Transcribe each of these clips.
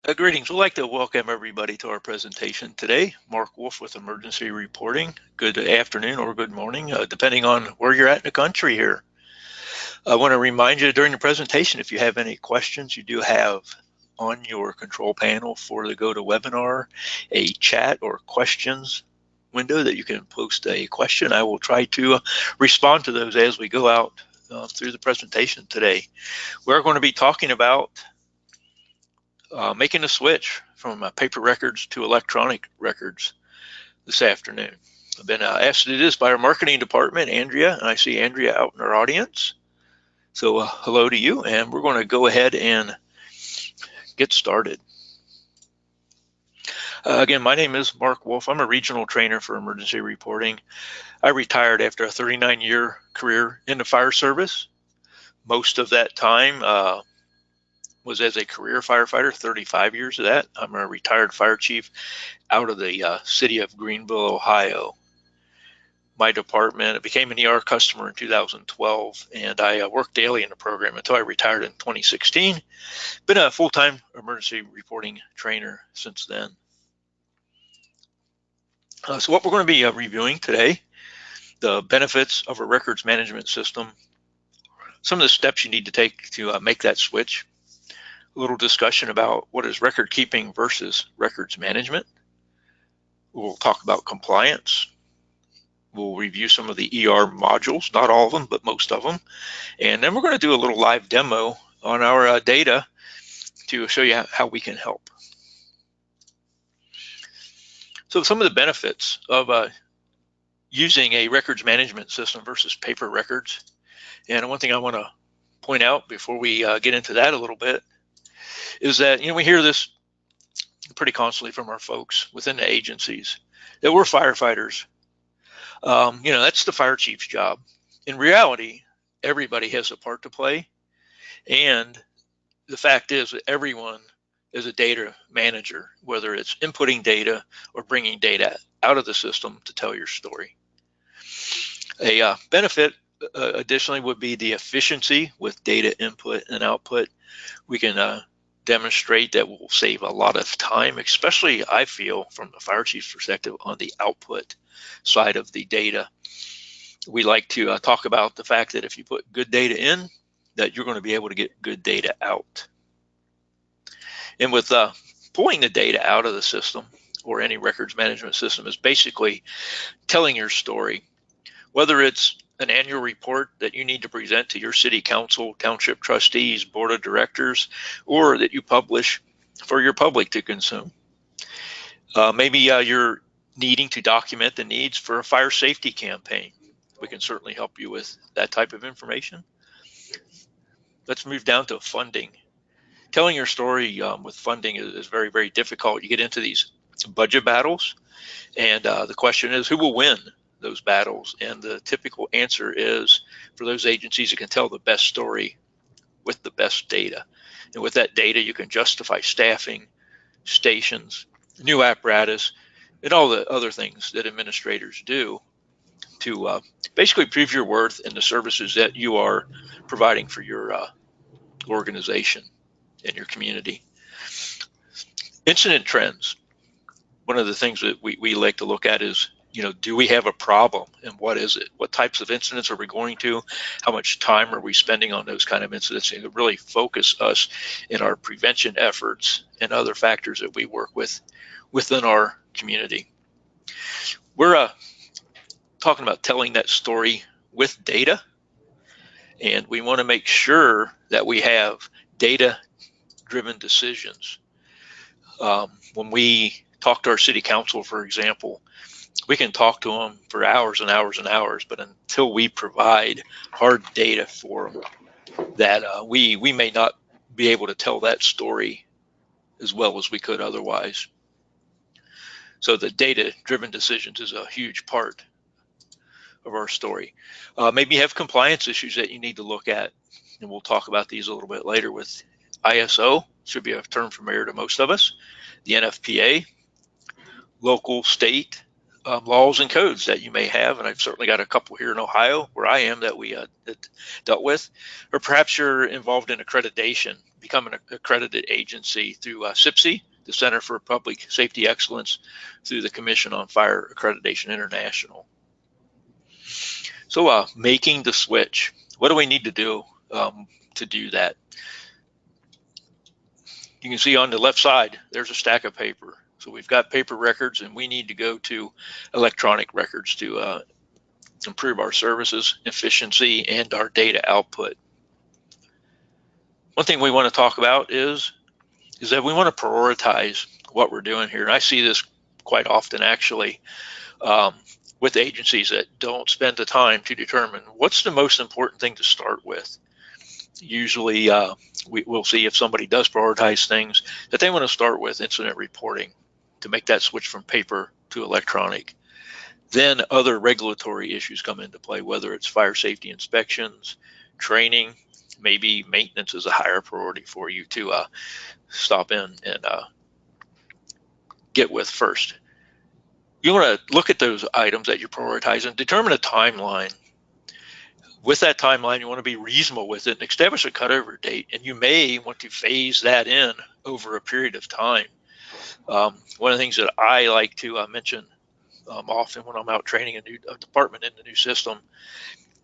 Greetings. We'd like to welcome everybody to our presentation today. Mark Wolf with Emergency Reporting. Good afternoon or good morning, depending on where you're at in the country here. I want to remind you during the presentation, if you have any questions, you do have on your control panel for the GoToWebinar a chat or questions window that you can post a question. I will try to respond to those as we go out through the presentation today. We're going to be talking about making a switch from paper records to electronic records this afternoon. I've been asked to do this by our marketing department, Andrea, and I see Andrea out in our audience. So hello to you, and we're going to go ahead and get started. Again, my name is Mark Wolf. I'm a regional trainer for emergency reporting. I retired after a 39-year career in the fire service. Most of that time was as a career firefighter, 35 years of that. I'm a retired fire chief out of the city of Greenville, Ohio. My department became an ER customer in 2012, and I worked daily in the program until I retired in 2016. Been a full-time emergency reporting trainer since then. So what we're going to be reviewing today, the benefits of a records management system, some of the steps you need to take to make that switch, a little discussion about what is record keeping versus records management. We'll talk about compliance. We'll review some of the ER modules, not all of them, but most of them. And then we're going to do a little live demo on our data to show you how we can help. So some of the benefits of using a records management system versus paper records. And one thing I want to point out before we get into that a little bit is that, we hear this pretty constantly from our folks within the agencies that we're firefighters. That's the fire chief's job. In reality, everybody has a part to play. And the fact is that everyone is a data manager, whether it's inputting data or bringing data out of the system to tell your story. A benefit additionally would be the efficiency with data input and output. We can demonstrate that will save a lot of time, especially I feel from the fire chief's perspective on the output side of the data. We like to talk about the fact that if you put good data in, that you're going to be able to get good data out. And with pulling the data out of the system or any records management system is basically telling your story, whether it's an annual report that you need to present to your city council, township trustees, board of directors, or that you publish for your public to consume. Maybe you're needing to document the needs for a fire safety campaign. We can certainly help you with that type of information. Let's move down to funding. Telling your story with funding is very, very difficult. You get into these budget battles, and the question is, who will win those battles? And the typical answer is for those agencies that can tell the best story with the best data. And with that data, you can justify staffing, stations, new apparatus, and all the other things that administrators do to basically prove your worth in the services that you are providing for your organization and your community. Incident trends. One of the things that we like to look at is, do we have a problem, and what is it? What types of incidents are we going to? How much time are we spending on those kind of incidents? And to really focus us in our prevention efforts and other factors that we work with within our community. We're talking about telling that story with data, and we want to make sure that we have data-driven decisions. When we talk to our city council, for example, we can talk to them for hours and hours and hours, but until we provide hard data for them, that we may not be able to tell that story as well as we could otherwise. So the data-driven decisions is a huge part of our story. Maybe you have compliance issues that you need to look at, and we'll talk about these a little bit later with ISO, should be a term familiar to most of us, the NFPA, local, state, laws and codes that you may have, and I've certainly got a couple here in Ohio where I am that we that dealt with, or perhaps you're involved in accreditation, becoming an accredited agency through CPSI, the Center for Public Safety Excellence, through the Commission on Fire Accreditation International. So making the switch, what do we need to do that? You can see on the left side, there's a stack of paper. So we've got paper records, and we need to go to electronic records to improve our services efficiency and our data output. One thing we want to talk about is that we want to prioritize what we're doing here. And I see this quite often, actually, with agencies that don't spend the time to determine what's the most important thing to start with. Usually we'll see if somebody does prioritize things that they want to start with incident reporting to make that switch from paper to electronic. Then other regulatory issues come into play, whether it's fire safety inspections, training, maybe maintenance is a higher priority for you to stop in and get with first. You want to look at those items that you're prioritizing, determine a timeline. With that timeline, you want to be reasonable with it and establish a cutover date, and you may want to phase that in over a period of time. One of the things that I like to mention often when I'm out training a department in the new system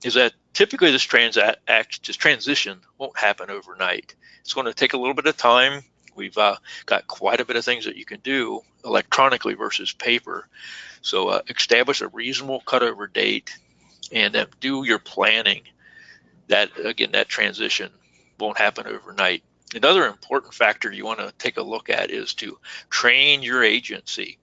is that typically this transition won't happen overnight. It's going to take a little bit of time. We've got quite a bit of things that you can do electronically versus paper. So establish a reasonable cutover date and then do your planning. That, again, that transition won't happen overnight. Another important factor you want to take a look at is to train your agency.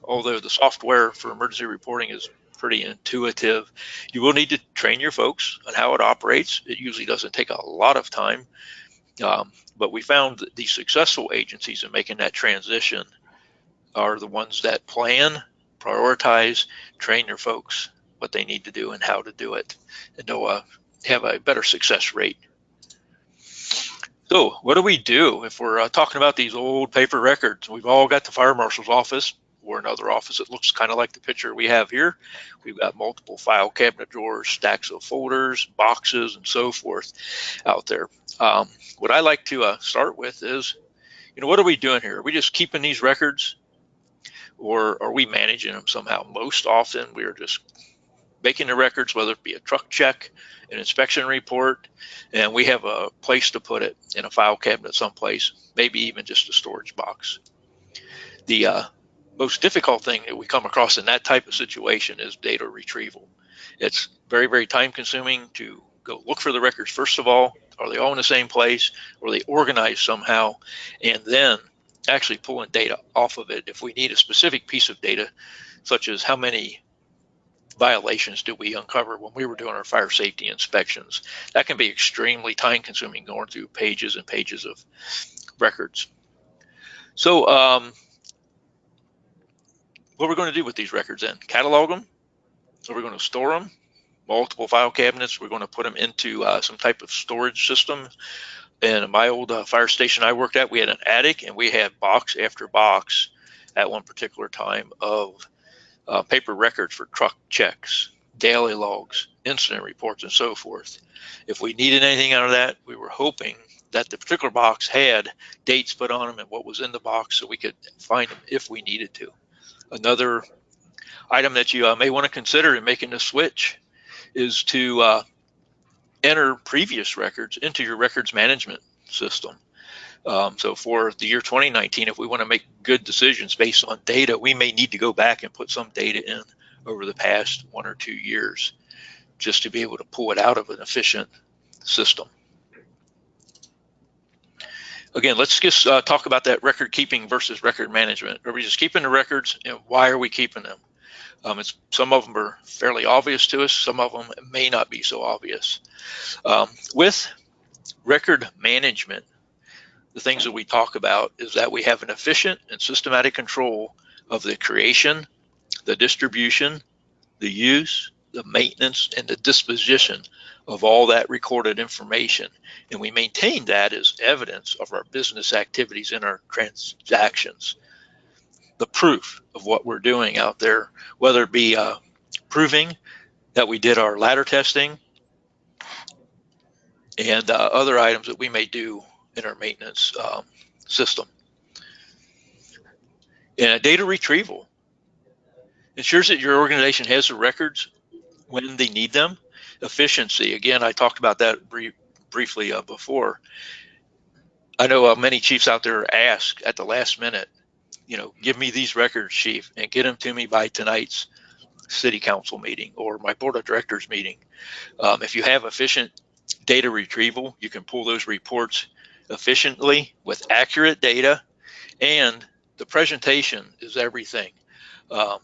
Although the software for emergency reporting is pretty intuitive, you will need to train your folks on how it operates. It usually doesn't take a lot of time, but we found that the successful agencies in making that transition are the ones that plan, prioritize, train their folks what they need to do and how to do it, and they'll have a better success rate. So what do we do if we're talking about these old paper records? We've all got the fire marshal's office or another office that looks kind of like the picture we have here. We've got multiple file cabinet drawers, stacks of folders, boxes, and so forth out there. What I like to start with is, what are we doing here? Are we just keeping these records, or are we managing them somehow? Most often we are just making the records, whether it be a truck check, an inspection report, and we have a place to put it in a file cabinet someplace, maybe even just a storage box. The most difficult thing that we come across in that type of situation is data retrieval. It's very, very time consuming to go look for the records. First of all, are they all in the same place, or are they organized somehow? And then actually pulling data off of it if we need a specific piece of data, such as how many violations did we uncover when we were doing our fire safety inspections. That can be extremely time consuming, going through pages and pages of records. So what we're going to do with these records then? Catalog them? Are we going to store them? Multiple file cabinets? We're going to put them into some type of storage system. In my old fire station I worked at, we had an attic, and we had box after box at one particular time of paper records for truck checks, daily logs, incident reports, and so forth. If we needed anything out of that, we were hoping that the particular box had dates put on them and what was in the box, so we could find them if we needed to. Another item that you may want to consider in making the switch is to enter previous records into your records management system. So for the year 2019, if we want to make good decisions based on data, we may need to go back and put some data in over the past 1 or 2 years just to be able to pull it out of an efficient system. Again, let's just talk about that record keeping versus record management. Are we just keeping the records, and why are we keeping them? Some of them are fairly obvious to us. Some of them may not be so obvious. With record management, the things that we talk about is that we have an efficient and systematic control of the creation, the distribution, the use, the maintenance, and the disposition of all that recorded information. And we maintain that as evidence of our business activities and our transactions. the proof of what we're doing out there, whether it be proving that we did our ladder testing and other items that we may do in our maintenance system. And data retrieval ensures that your organization has the records when they need them. Efficiency, again, I talked about that briefly before. I know many chiefs out there ask at the last minute, give me these records, chief, and get them to me by tonight's city council meeting or my board of directors meeting. If you have efficient data retrieval, you can pull those reports efficiently with accurate data, and the presentation is everything. I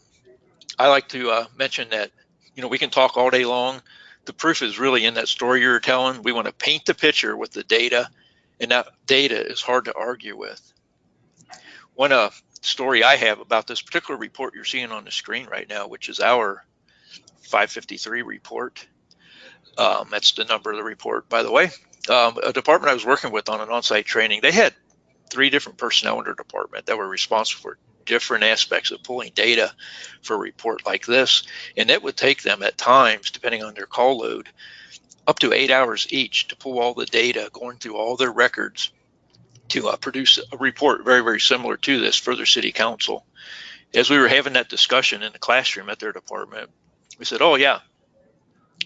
like to mention that, we can talk all day long. The proof is really in that story you're telling. We want to paint the picture with the data, and that data is hard to argue with. One story I have about this particular report you're seeing on the screen right now, which is our 553 report. That's the number of the report, by the way. A department I was working with on an on-site training, they had 3 different personnel in their department that were responsible for different aspects of pulling data for a report like this. And it would take them at times, depending on their call load, up to 8 hours each to pull all the data, going through all their records to produce a report very, very similar to this for their city council. As we were having that discussion in the classroom at their department, we said, oh yeah,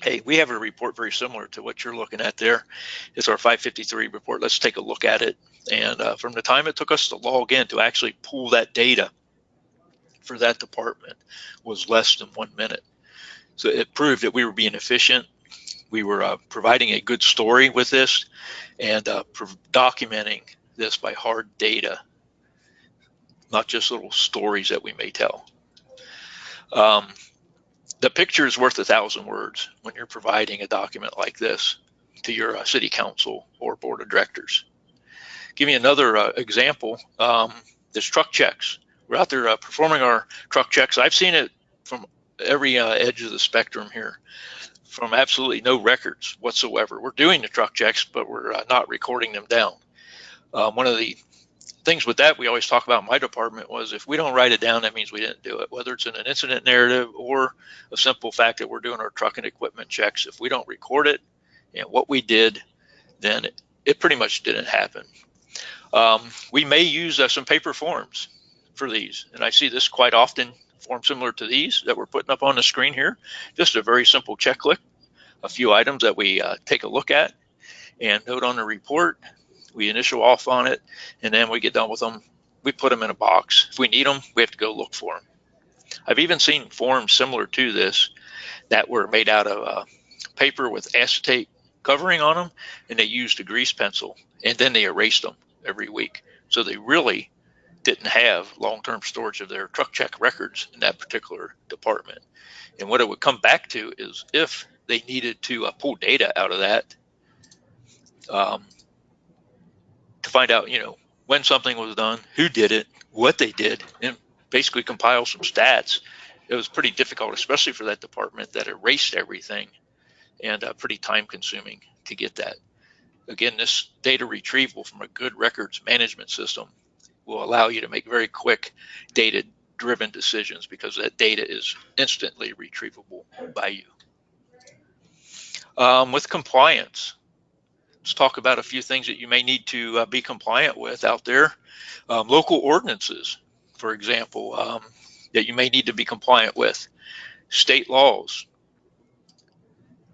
hey, we have a report very similar to what you're looking at there. It's our 553 report. Let's take a look at it. And from the time it took us to log in to actually pull that data for that department was less than 1 minute. So it proved that we were being efficient. We were providing a good story with this and documenting this by hard data, not just little stories that we may tell. The picture is worth 1,000 words when you're providing a document like this to your city council or board of directors. Give me another example. There's truck checks. We're out there performing our truck checks. I've seen it from every edge of the spectrum here, from absolutely no records whatsoever. We're doing the truck checks, but we're not recording them down. One of the things with that we always talk about in my department was if we don't write it down, that means we didn't do it, whether it's in an incident narrative or a simple fact that we're doing our truck and equipment checks. If we don't record it and what we did, then it pretty much didn't happen. We may use some paper forms for these, and I see this quite often, forms similar to these that we're putting up on the screen here. Just a very simple checklist, a few items that we take a look at and note on the report. We initial off on it, and then we get done with them. We put them in a box. If we need them, we have to go look for them. I've even seen forms similar to this that were made out of paper with acetate covering on them, and they used a grease pencil, and then they erased them every week. So they really didn't have long-term storage of their truck check records in that particular department. And what it would come back to is if they needed to pull data out of that, to find out, when something was done, who did it, what they did, and basically compile some stats. It was pretty difficult, especially for that department that erased everything, and pretty time consuming to get that. Again, this data retrieval from a good records management system will allow you to make very quick data-driven decisions because that data is instantly retrievable by you. With compliance, let's talk about a few things that you may need to be compliant with out there. Local ordinances, for example, that you may need to be compliant with. State laws,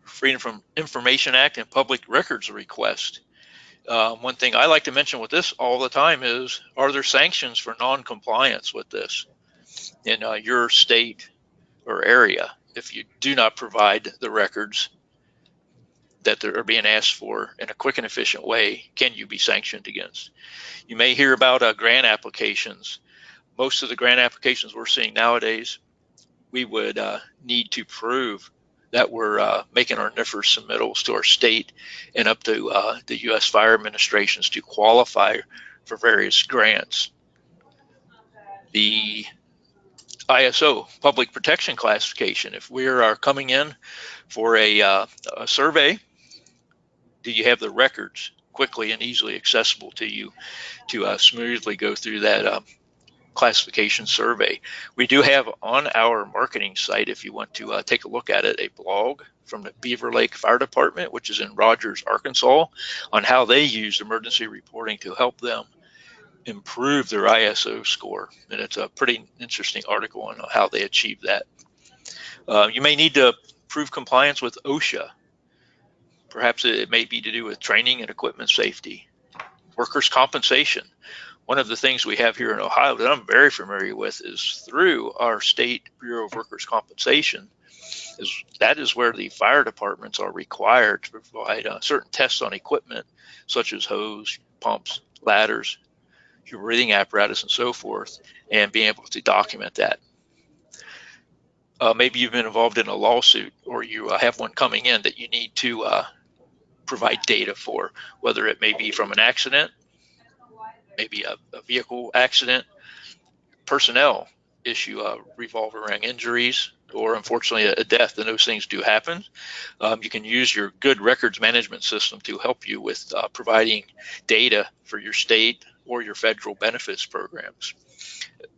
Freedom from Information Act and Public Records Request. One thing I like to mention with this all the time is, are there sanctions for non-compliance with this in your state or area? If you do not provide the records that are being asked for in a quick and efficient way, can you be sanctioned against? You may hear about grant applications. Most of the grant applications we're seeing nowadays, we would need to prove that we're making our NIFR submittals to our state and up to the U.S. Fire Administrations to qualify for various grants. The ISO, Public Protection Classification, if we are coming in for a survey, do you have the records quickly and easily accessible to you to smoothly go through that classification survey. We do have on our marketing site, if you want to take a look at it, a blog from the Beaver Lake Fire Department, which is in Rogers, Arkansas, on how they use emergency reporting to help them improve their ISO score. And it's a pretty interesting article on how they achieve that. You may need to prove compliance with OSHA. Perhaps it may be to do with training and equipment safety. Workers' compensation. One of the things we have here in Ohio that I'm very familiar with is through our State Bureau of Workers' Compensation. That is where the fire departments are required to provide certain tests on equipment, such as hose, pumps, ladders, your breathing apparatus, and so forth, and being able to document that. Maybe you've been involved in a lawsuit, or you have one coming in that you need to provide data for, whether it may be from an accident, maybe a vehicle accident, personnel issue, revolve around injuries, or unfortunately a death, and those things do happen. You can use your good records management system to help you with providing data for your state or your federal benefits programs.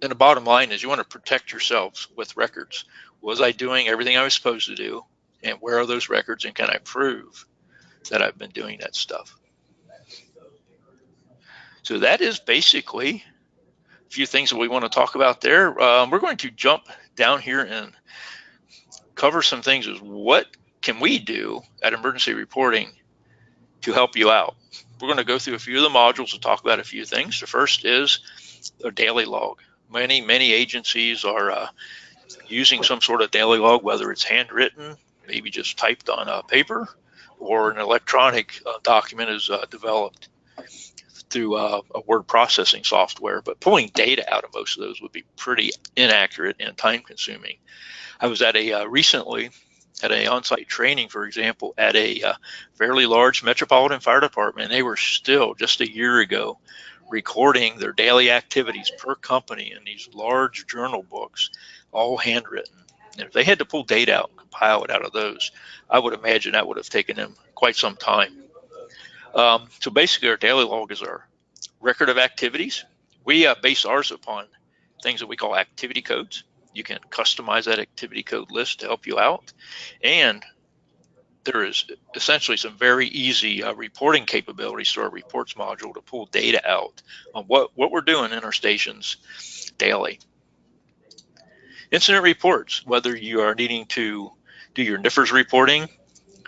And the bottom line is you want to protect yourselves with records. Was I doing everything I was supposed to do? And where are those records? And can I prove that I've been doing that stuff? So that is basically a few things that we want to talk about there. We're going to jump down here and cover some things as what can we do at emergency reporting to help you out. We're going to go through a few of the modules and talk about a few things. The first is a daily log. Many agencies are using some sort of daily log, whether it's handwritten, maybe just typed on paper, or an electronic document is developed through a word processing software. But pulling data out of most of those would be pretty inaccurate and time consuming. I was at recently at an on-site training, for example, at a fairly large metropolitan fire department. They were still just a year ago recording their daily activities per company in these large journal books, all handwritten. And if they had to pull data out and compile it out of those, I would imagine that would have taken them quite some time. So basically, our daily log is our record of activities. We base ours upon things that we call activity codes. You can customize that activity code list to help you out. And there is essentially some very easy reporting capabilities to our reports module to pull data out on what we're doing in our stations daily. Incident reports, whether you are needing to do your NIFRS reporting,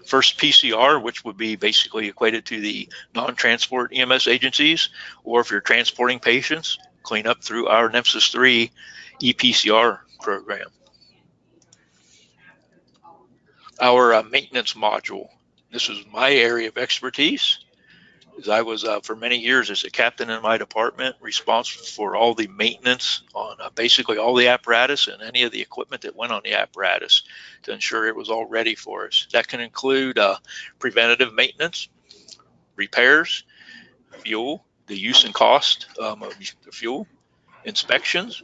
first PCR, which would be basically equated to the non-transport EMS agencies, or if you're transporting patients, clean up through our NEMSIS 3 EPCR program. Our maintenance module. This is my area of expertise. As I was for many years as a captain in my department, responsible for all the maintenance on basically all the apparatus and any of the equipment that went on the apparatus to ensure it was all ready for us. That can include preventative maintenance, repairs, fuel, the use and cost of the fuel, inspections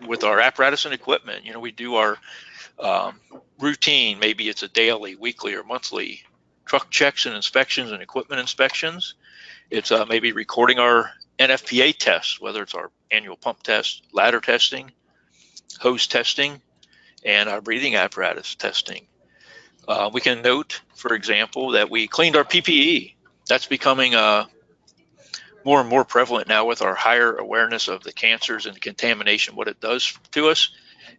with our apparatus and equipment. You know, we do our routine, maybe it's a daily, weekly, or monthly truck checks and inspections and equipment inspections. It's maybe recording our NFPA tests, whether it's our annual pump test, ladder testing, hose testing, and our breathing apparatus testing. We can note, for example, that we cleaned our PPE. That's becoming more and more prevalent now with our higher awareness of the cancers and the contamination, what it does to us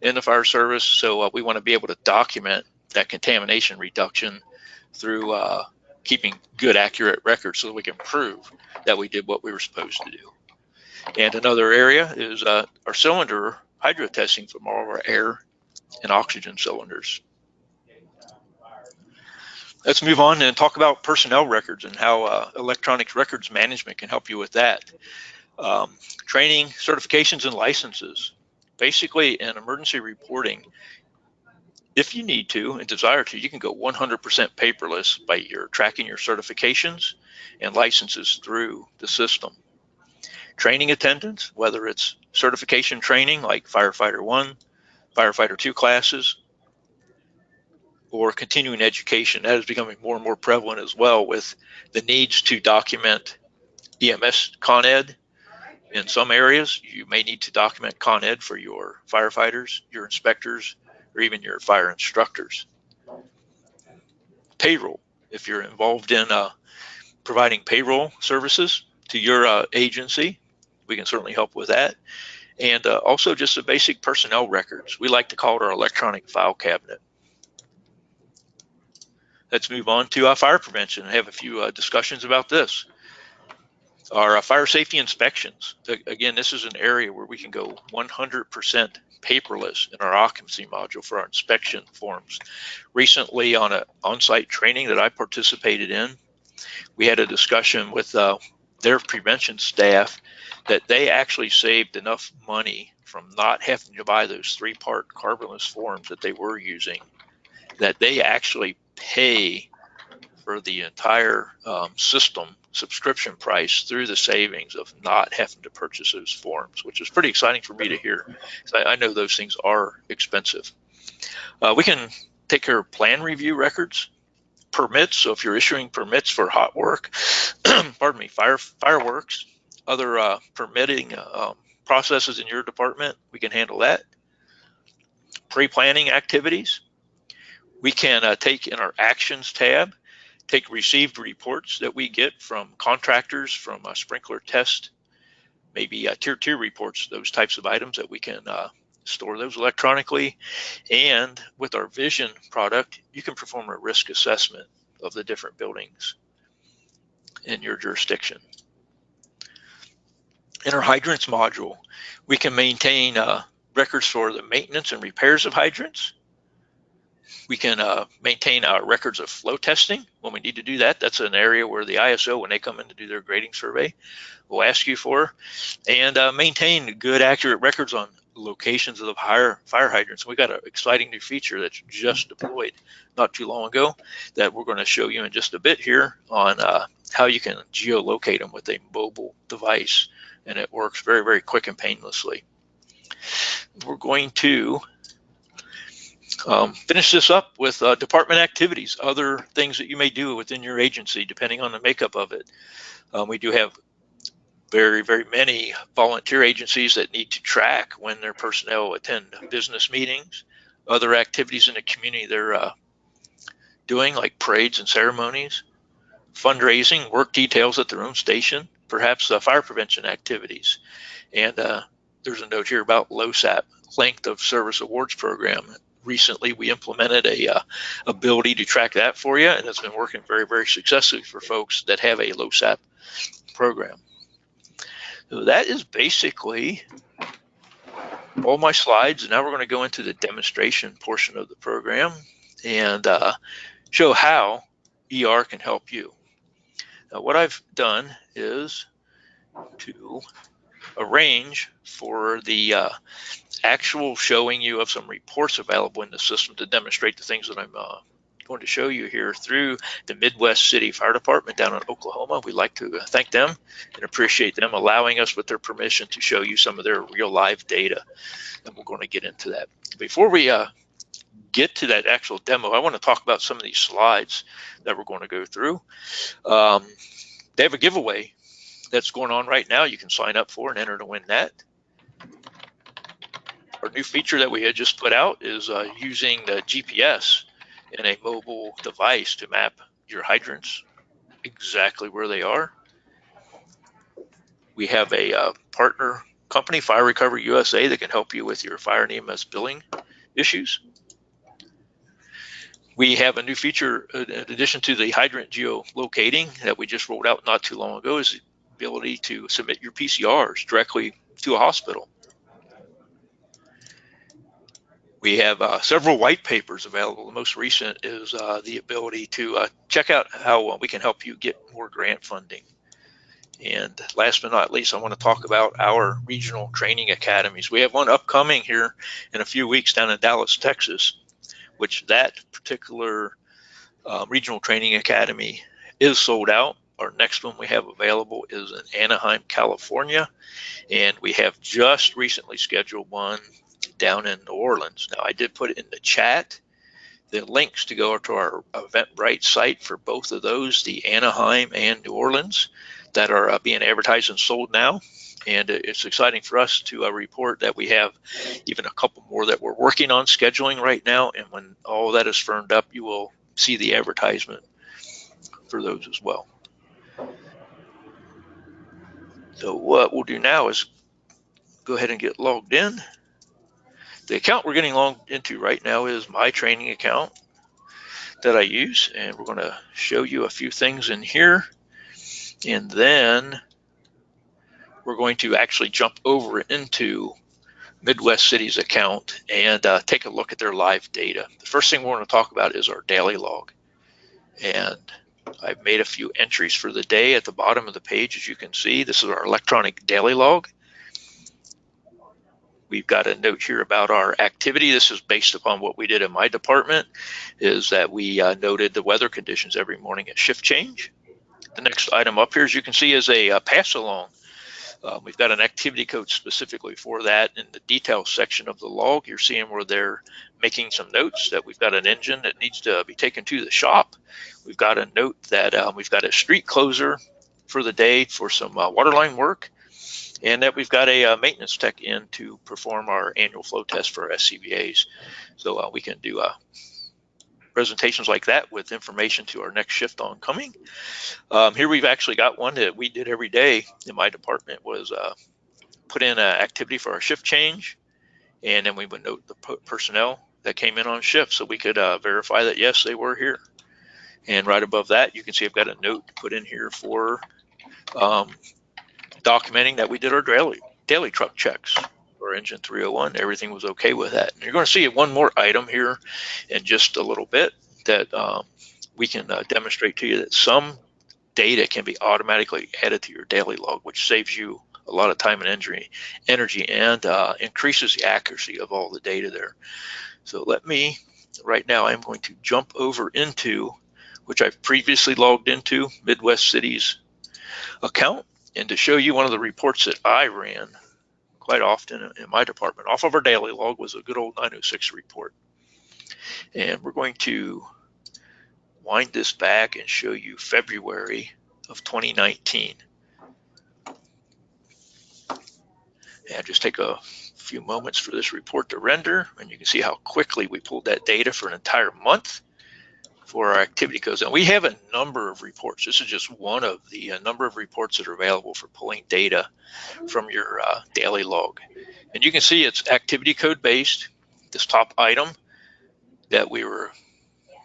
in the fire service. So we want to be able to document that contamination reduction through keeping good, accurate records so that we can prove that we did what we were supposed to do. And another area is our cylinder hydro testing from all of our air and oxygen cylinders. Let's move on and talk about personnel records and how electronic records management can help you with that. Training, certifications, and licenses. Basically, in emergency reporting, if you need to and desire to, you can go 100% paperless by tracking your certifications and licenses through the system. Training attendance, whether it's certification training like Firefighter 1, Firefighter 2 classes, or continuing education, that is becoming more and more prevalent as well with the needs to document EMS Con Ed In some areas, you may need to document Con Ed for your firefighters, your inspectors, or even your fire instructors. Payroll, if you're involved in providing payroll services to your agency, we can certainly help with that. And also just the basic personnel records. We like to call it our electronic file cabinet. Let's move on to fire prevention and have a few discussions about this. Our fire safety inspections. Again, this is an area where we can go 100% paperless in our occupancy module for our inspection forms. Recently on an on-site training that I participated in, we had a discussion with their prevention staff that they actually saved enough money from not having to buy those 3-part carbonless forms that they were using, that they actually pay for the entire system subscription price through the savings of not having to purchase those forms, which is pretty exciting for me to hear. I know those things are expensive. We can take care of plan review records, permits. So if you're issuing permits for hot work, pardon me, fireworks, other permitting processes in your department, we can handle that. Pre-planning activities. We can take in our actions tab, take received reports that we get from contractors, from a sprinkler test, maybe tier 2 reports, those types of items that we can store those electronically. And with our Vision product, you can perform a risk assessment of the different buildings in your jurisdiction. In our hydrants module, we can maintain records for the maintenance and repairs of hydrants. We can maintain our records of flow testing when we need to do that. That's an area where the ISO, when they come in to do their grading survey, will ask you for. And maintain good, accurate records on locations of the fire hydrants. We got an exciting new feature that's just deployed not too long ago that we're going to show you in just a bit here on how you can geolocate them with a mobile device. And it works very, very quick and painlessly. We're going to finish this up with department activities, other things that you may do within your agency, depending on the makeup of it. We do have very, very many volunteer agencies that need to track when their personnel attend business meetings, other activities in the community they're doing, like parades and ceremonies, fundraising, work details at their own station, perhaps fire prevention activities. And there's a note here about LOSAP, Length of Service Awards Program. Recently, we implemented a ability to track that for you, and it's been working very, very successfully for folks that have a LOSAP program. So that is basically all my slides. And now we're going to go into the demonstration portion of the program and show how ER can help you. Now, what I've done is to arrange for the actual showing you of some reports available in the system to demonstrate the things that I'm going to show you here through the Midwest City Fire Department down in Oklahoma. We'd like to thank them and appreciate them allowing us, with their permission, to show you some of their real live data. And we're going to get into that. Before we get to that actual demo, I want to talk about some of these slides that we're going to go through. They have a giveaway that's going on right now. You can sign up for and enter to win that. Our new feature that we had just put out is using the GPS in a mobile device to map your hydrants exactly where they are. We have a partner company, Fire Recovery USA, that can help you with your fire and EMS billing issues. We have a new feature in addition to the hydrant geolocating that we just rolled out not too long ago, is the ability to submit your PCRs directly to a hospital. We have several white papers available. The most recent is the ability to check out how we can help you get more grant funding. And last but not least, I want to talk about our regional training academies. We have one upcoming here in a few weeks down in Dallas, Texas, which that particular regional training academy is sold out. Our next one we have available is in Anaheim, California, and we have just recently scheduled one down in New Orleans. Now, I did put in the chat the links to go to our Eventbrite site for both of those, the Anaheim and New Orleans. that are being advertised and sold now. And it's exciting for us to report that we have even a couple more that we're working on scheduling right now. And when all that is firmed up, you will see the advertisement for those as well. So what we'll do now is go ahead and get logged in. The account we're getting logged into right now is my training account that I use, and we're going to show you a few things in here, and then we're going to actually jump over into Midwest City's account and take a look at their live data. The first thing we're going to talk about is our daily log, and I've made a few entries for the day at the bottom of the page. As you can see, this is our electronic daily log. We've got a note here about our activity. This is based upon what we did in my department, is that we noted the weather conditions every morning at shift change. The next item up here, as you can see, is a pass along. We've got an activity code specifically for that. In the details section of the log, you're seeing where they're making some notes that we've got an engine that needs to be taken to the shop. We've got a note that we've got a street closer for the day for some waterline work, and that we've got a maintenance tech in to perform our annual flow test for our SCBAs. So we can do presentations like that with information to our next shift oncoming. Here we've actually got one that we did every day in my department, was put in an activity for our shift change, and then we would note the personnel that came in on shift so we could verify that yes, they were here. And right above that, you can see I've got a note put in here for documenting that we did our daily truck checks for engine 301. Everything was okay with that. And you're going to see one more item here in just a little bit that we can demonstrate to you that some data can be automatically added to your daily log, which saves you a lot of time and energy and increases the accuracy of all the data there. So right now I'm going to jump over into, which I've previously logged into, Midwest City's account, and to show you one of the reports that I ran quite often in my department off of our daily log was a good old 906 report. And we're going to wind this back and show you February of 2019. And just take a few moments for this report to render, and you can see how quickly we pulled that data for an entire month for our activity codes. And we have a number of reports. This is just one of the number of reports that are available for pulling data from your daily log. And you can see it's activity code based. This top item that we were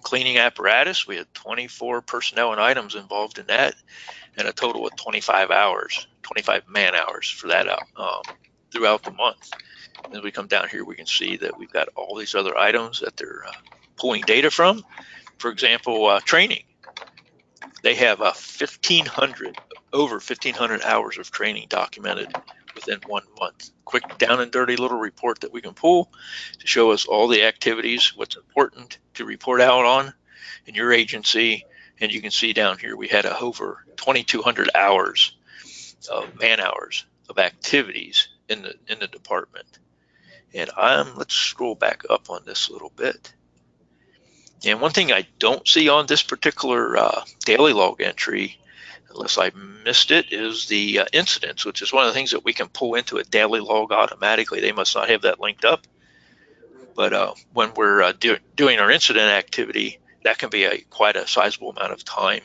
cleaning apparatus, we had 24 personnel and items involved in that, and a total of 25 man hours for that throughout the month. And as we come down here, we can see that we've got all these other items that they're pulling data from. For example, training. They have over 1,500 hours of training documented within 1 month. Quick down and dirty little report that we can pull to show us all the activities, what's important to report out on in your agency. And you can see down here we had over 2,200 hours of man hours of activities in the department. And let's scroll back up on this a little bit. And one thing I don't see on this particular daily log entry, unless I missed it, is the incidents, which is one of the things that we can pull into a daily log automatically. They must not have that linked up. But when we're doing our incident activity, that can be quite a sizable amount of time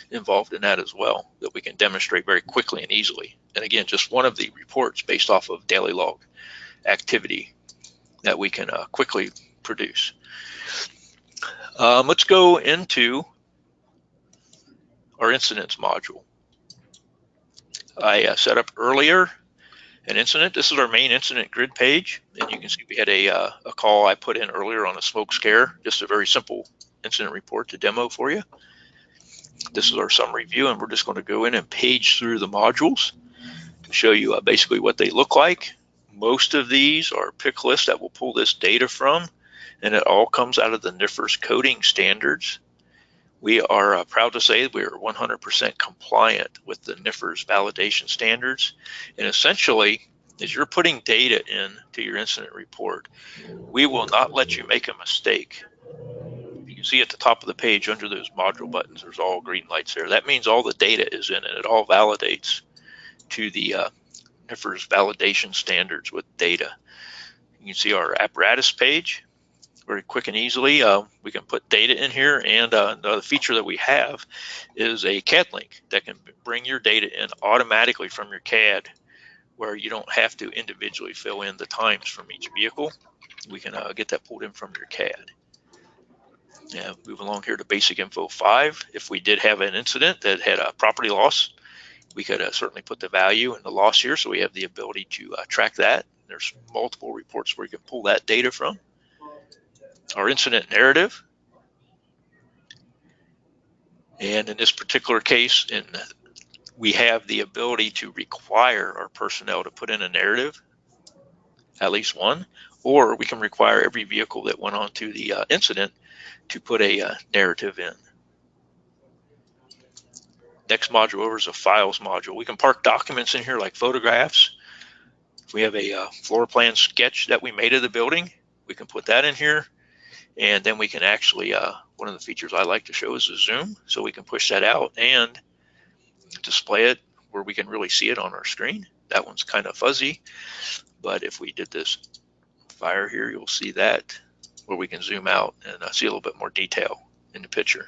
involved in that as well, that we can demonstrate very quickly and easily. And again, just one of the reports based off of daily log activity that we can quickly produce. Let's go into our incidents module. I set up earlier an incident. This is our main incident grid page, and you can see we had a call I put in earlier on a smoke scare, just a very simple incident report to demo for you. This is our summary view, and we're just going to go in and page through the modules to show you basically what they look like. Most of these are pick lists that will pull this data from, and it all comes out of the NFIRS coding standards. We are proud to say we are 100% compliant with the NFIRS validation standards. And essentially, as you're putting data into your incident report, we will not let you make a mistake. You can see at the top of the page under those module buttons, there's all green lights there. That means all the data is in it. It all validates to the NIFRS validation standards with data. You can see our apparatus page very quick and easily. We can put data in here, and the feature that we have is a CAD link that can bring your data in automatically from your CAD, where you don't have to individually fill in the times from each vehicle. We can get that pulled in from your CAD. Yeah, move along here to Basic Info 5. If we did have an incident that had a property loss, we could certainly put the value and the loss here, so we have the ability to track that. There's multiple reports where you can pull that data from. Our incident narrative. And in this particular case, we have the ability to require our personnel to put in a narrative, at least one, or we can require every vehicle that went on to the incident to put a narrative in. Next module over is a files module. We can park documents in here like photographs. If we have a floor plan sketch that we made of the building, we can put that in here. And then we can actually, one of the features I like to show is a zoom. So we can push that out and display it where we can really see it on our screen. That one's kind of fuzzy. But if we did this fire here, you'll see that where we can zoom out and see a little bit more detail in the picture.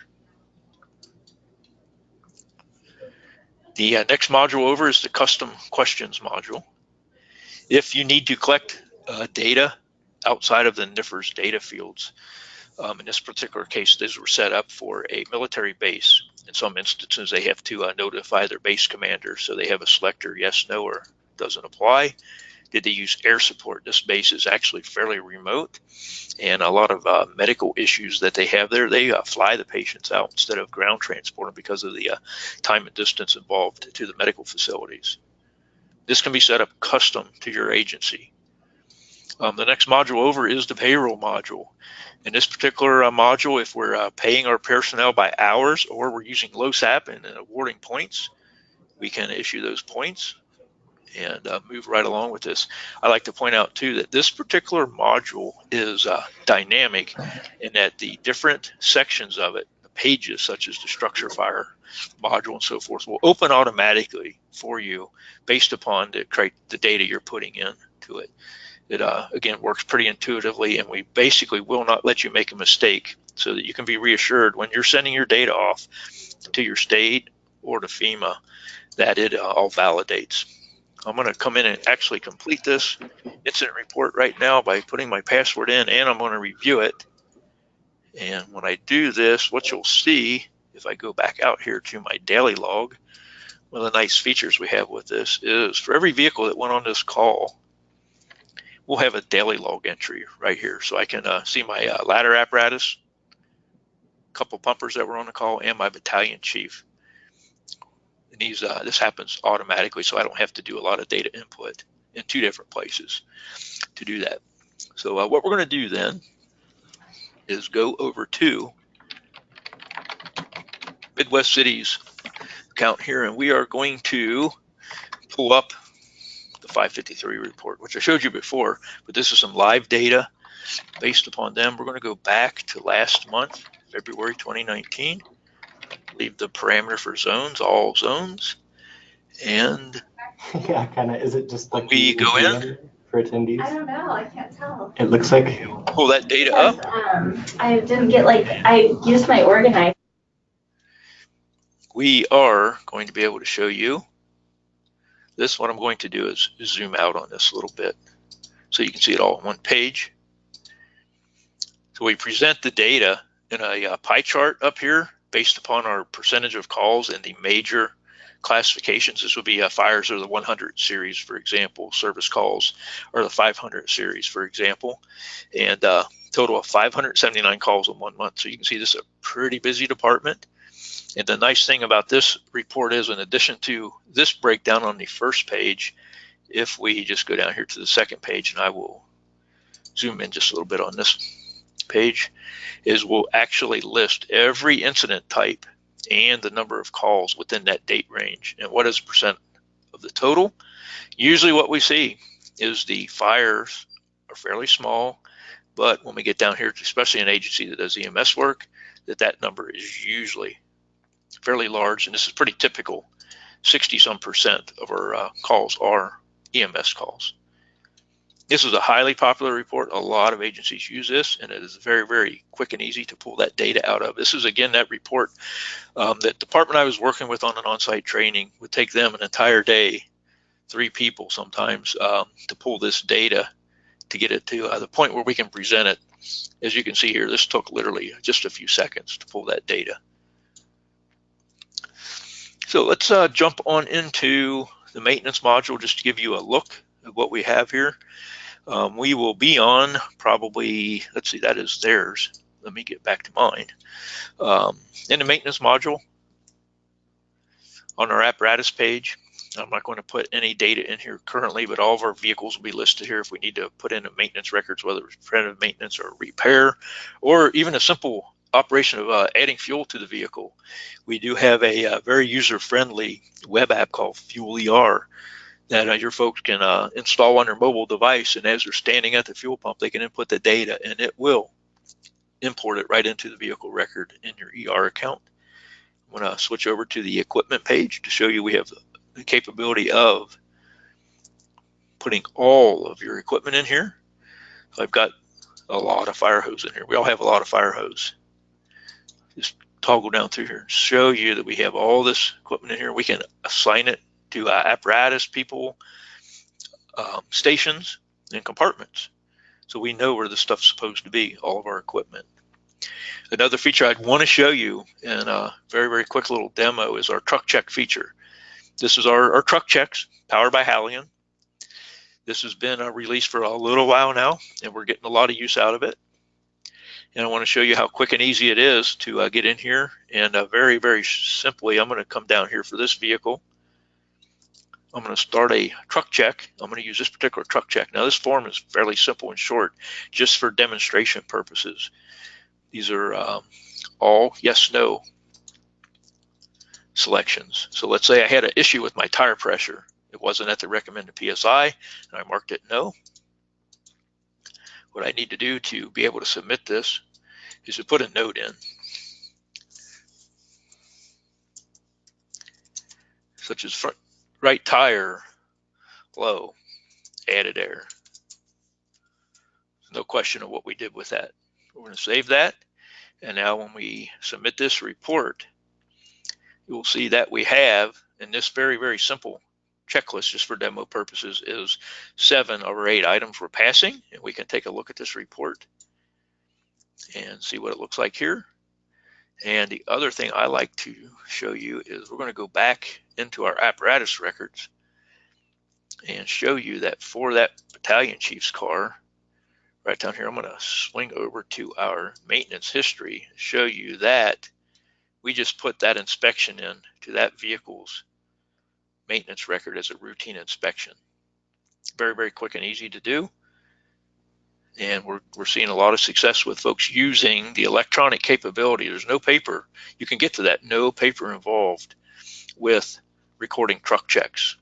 The next module over is the custom questions module. If you need to collect data outside of the NIFRS data fields, in this particular case, these were set up for a military base. In some instances, they have to notify their base commander, so they have a selector, yes, no, or doesn't apply. Did they use air support? This base is actually fairly remote, and a lot of medical issues that they have there, they fly the patients out instead of ground transport them because of the time and distance involved to the medical facilities. This can be set up custom to your agency. The next module over is the payroll module. In this particular module, if we're paying our personnel by hours or we're using LOSAP and awarding points, we can issue those points and move right along with this. I like to point out too that this particular module is dynamic in that the different sections of it, the pages such as the structure fire module and so forth, will open automatically for you based upon the data you're putting into it. It again works pretty intuitively, and we basically will not let you make a mistake, so that you can be reassured when you're sending your data off to your state or to FEMA that it all validates. I'm going to come in and actually complete this incident report right now by putting my password in, and I'm going to review it. And when I do this, what you'll see, if I go back out here to my daily log, one of the nice features we have with this is for every vehicle that went on this call, we'll have a daily log entry right here. So I can see my ladder apparatus, a couple pumpers that were on the call, and my battalion chief. And this happens automatically, so I don't have to do a lot of data input in two different places to do that. So what we're going to do then is go over to Midwest Cities account here, and we are going to pull up the 553 report, which I showed you before, but this is some live data based upon them. We're going to go back to last month, February 2019. Leave the parameter for zones, all zones, and yeah, kind of. Is it just like we go in for attendees? I don't know. I can't tell. It looks like pull that data Because, up. I didn't get I used my organizer. We are going to be able to show you this. What I'm going to do is zoom out on this a little bit so you can see it all on one page. So we present the data in a pie chart up here based upon our percentage of calls and the major classifications. This would be fires are the 100 series, for example. Service calls are the 500 series, for example. And total of 579 calls in 1 month. So you can see this is a pretty busy department. And the nice thing about this report is, in addition to this breakdown on the first page, if we just go down here to the second page, and I will zoom in just a little bit on this page, is we'll actually list every incident type and the number of calls within that date range and what is percent of the total. Usually what we see is the fires are fairly small, but when we get down here, especially an agency that does EMS work, that number is usually fairly large, and this is pretty typical. 60-some% of our calls are EMS calls. This is a highly popular report. A lot of agencies use this, and it is very, very quick and easy to pull that data out of. This is, again, that report that department I was working with on an on-site training would take them an entire day, 3 people sometimes, to pull this data to get it to the point where we can present it. As you can see here, this took literally just a few seconds to pull that data. So let's jump on into the maintenance module just to give you a look at what we have here. We will be on probably, let's see, that is theirs. Let me get back to mine. In the maintenance module, on our apparatus page, I'm not going to put any data in here currently, but all of our vehicles will be listed here if we need to put in a maintenance records, whether it's preventive maintenance or repair, or even a simple operation of adding fuel to the vehicle. We do have a very user-friendly web app called Fuel ER that your folks can install on their mobile device, and as they're standing at the fuel pump, they can input the data, and it will import it right into the vehicle record in your ER account. I'm going to switch over to the equipment page to show you we have the capability of putting all of your equipment in here. So I've got a lot of fire hose in here. We all have a lot of fire hose. Just toggle down through here and show you that we have all this equipment in here. We can assign it to apparatus people, stations, and compartments. So we know where the stuff's supposed to be, all of our equipment. Another feature I'd want to show you in a very, very quick little demo is our truck check feature. This is our truck checks powered by Halion. This has been released for a little while now, and we're getting a lot of use out of it. And I want to show you how quick and easy it is to get in here. And very, very simply, I'm going to come down here for this vehicle. I'm going to start a truck check. I'm going to use this particular truck check. Now, this form is fairly simple and short, just for demonstration purposes. These are all yes/no selections. So let's say I had an issue with my tire pressure. It wasn't at the recommended PSI, and I marked it no. What I need to do to be able to submit this is to put a note in, such as front right tire low, added error. No question of what we did with that. We're going to save that, and now when we submit this report, you will see that we have, in this very, very simple checklist, just for demo purposes, is 7 of our 8 items we're passing, and we can take a look at this report and see what it looks like here. And the other thing I like to show you is we're going to go back into our apparatus records and show you that for that battalion chief's car, right down here, I'm going to swing over to our maintenance history, show you that we just put that inspection in to that vehicle's maintenance record as a routine inspection. Very, very quick and easy to do. And we're seeing a lot of success with folks using the electronic capability. There's no paper. You can get to that. No paper involved with recording truck checks.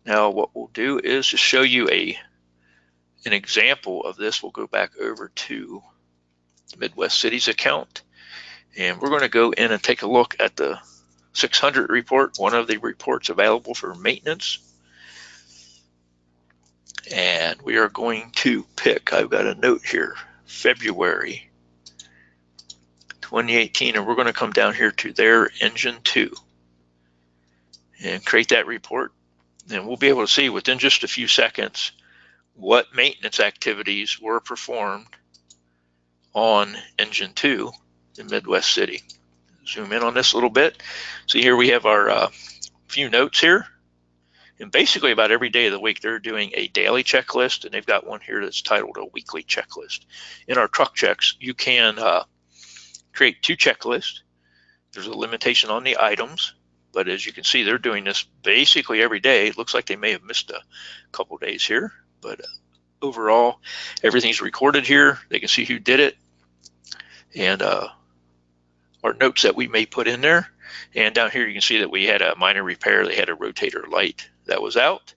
Now, what we'll do is just show you an example of this. We'll go back over to the Midwest Cities account, and we're going to go in and take a look at the 600 report, one of the reports available for maintenance. And we are going to pick, I've got a note here, February 2018, and we're going to come down here to their engine 2 and create that report. And we'll be able to see within just a few seconds what maintenance activities were performed on engine 2 in Midwest City. Zoom in on this a little bit. See, here we have our few notes here. And basically about every day of the week, they're doing a daily checklist, and they've got one here that's titled a weekly checklist. In our truck checks, you can create 2 checklists. There's a limitation on the items, but as you can see, they're doing this basically every day. It looks like they may have missed a couple days here, but overall, everything's recorded here. They can see who did it, and our notes that we may put in there. And down here, you can see that we had a minor repair. They had a rotator light that was out,